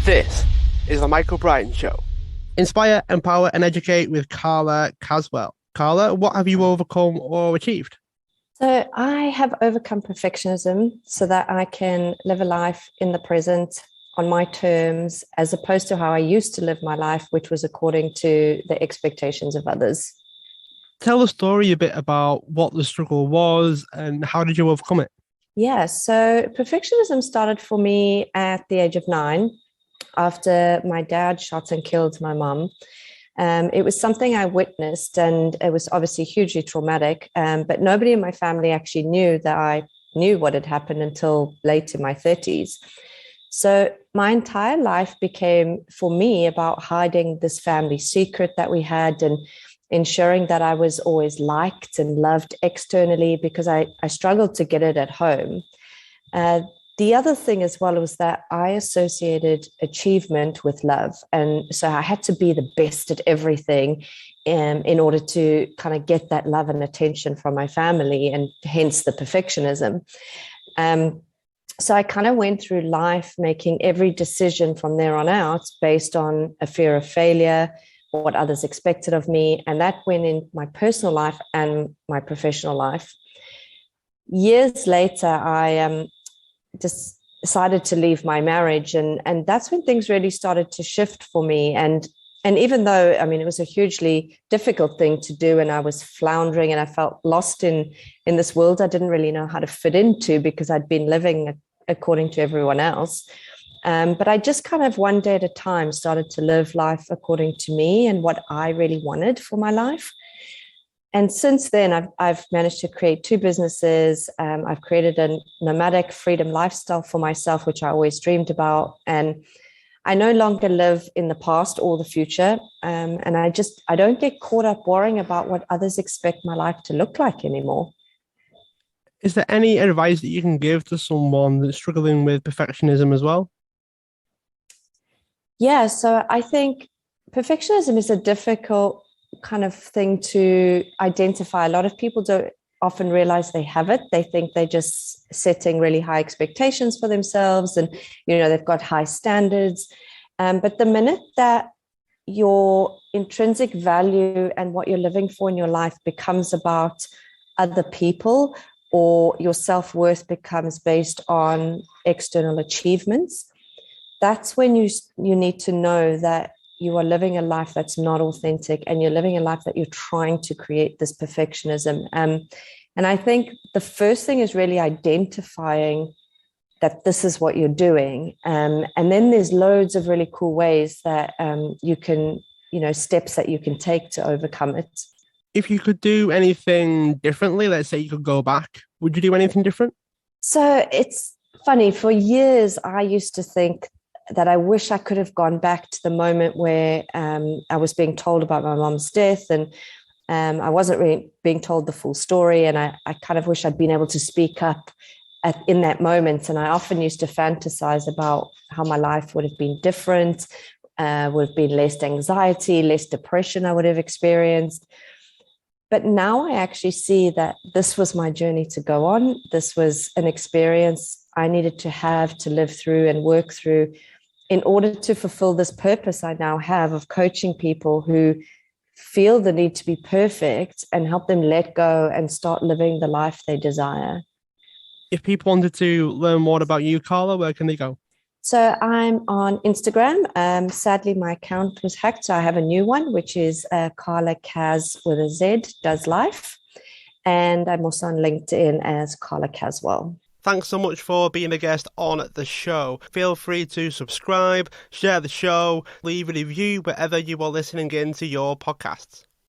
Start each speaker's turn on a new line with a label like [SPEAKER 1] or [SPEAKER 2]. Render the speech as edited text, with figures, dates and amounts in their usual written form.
[SPEAKER 1] This is the Michael Bryan Show. Inspire, empower, and educate with Carla Caswell. Carla, what have you overcome or achieved?
[SPEAKER 2] So I have overcome perfectionism so that I can live a life in the present on my terms, as opposed to how I used to live my life, which was according to the expectations of others.
[SPEAKER 1] Tell the story a bit about what the struggle was and how did you overcome it?
[SPEAKER 2] Yeah, so perfectionism started for me at the age of 9 after my dad shot and killed my mum. It was something I witnessed, and it was obviously hugely traumatic. But nobody in my family actually knew that I knew what had happened until late in my 30s. So my entire life became, for me, about hiding this family secret that we had and ensuring that I was always liked and loved externally, because I struggled to get it at home. Uh, the other thing as well was that I associated achievement with love. And so I had to be the best at everything in order to kind of get that love and attention from my family, and hence the perfectionism. So I kind of went through life making every decision from there on out based on a fear of failure, what others expected of me. And that went in my personal life and my professional life. Years later, I just decided to leave my marriage. And that's when things really started to shift for me. And even though, I mean, it was a hugely difficult thing to do, and I was floundering and I felt lost in this world I didn't really know how to fit into, because I'd been living according to everyone else. But I just kind of one day at a time started to live life according to me and what I really wanted for my life. And since then, I've managed to create 2 businesses. I've created a nomadic freedom lifestyle for myself, which I always dreamed about. And I no longer live in the past or the future. And I don't get caught up worrying about what others expect my life to look like anymore.
[SPEAKER 1] Is there any advice that you can give to someone that's struggling with perfectionism as well?
[SPEAKER 2] Yeah, so I think perfectionism is a difficult kind of thing to identify. A lot of people don't often realize they have it. They think they're just setting really high expectations for themselves, and they've got high standards. But the minute that your intrinsic value and what you're living for in your life becomes about other people, or your self-worth becomes based on external achievements, that's when you need to know that you are living a life that's not authentic, and you're living a life that you're trying to create this perfectionism. And I think the first thing is really identifying that this is what you're doing. And then there's loads of really cool ways that you can, steps that you can take to overcome it.
[SPEAKER 1] If you could do anything differently, let's say you could go back, would you do anything different?
[SPEAKER 2] So it's funny. For years, I used to think that I wish I could have gone back to the moment where I was being told about my mom's death, and I wasn't really being told the full story. And I kind of wish I'd been able to speak up in that moment. And I often used to fantasize about how my life would have been different, would have been less anxiety, less depression I would have experienced. But now I actually see that this was my journey to go on. This was an experience I needed to have to live through and work through in order to fulfill this purpose I now have of coaching people who feel the need to be perfect, and help them let go and start living the life they desire.
[SPEAKER 1] If people wanted to learn more about you, Carla, where can they go?
[SPEAKER 2] So I'm on Instagram. Sadly, my account was hacked, so I have a new one, which is Carla Cas with a Z, does life. And I'm also on LinkedIn as Carla Caswell.
[SPEAKER 1] Thanks so much for being a guest on the show. Feel free to subscribe, share the show, leave a review wherever you are listening into your podcasts.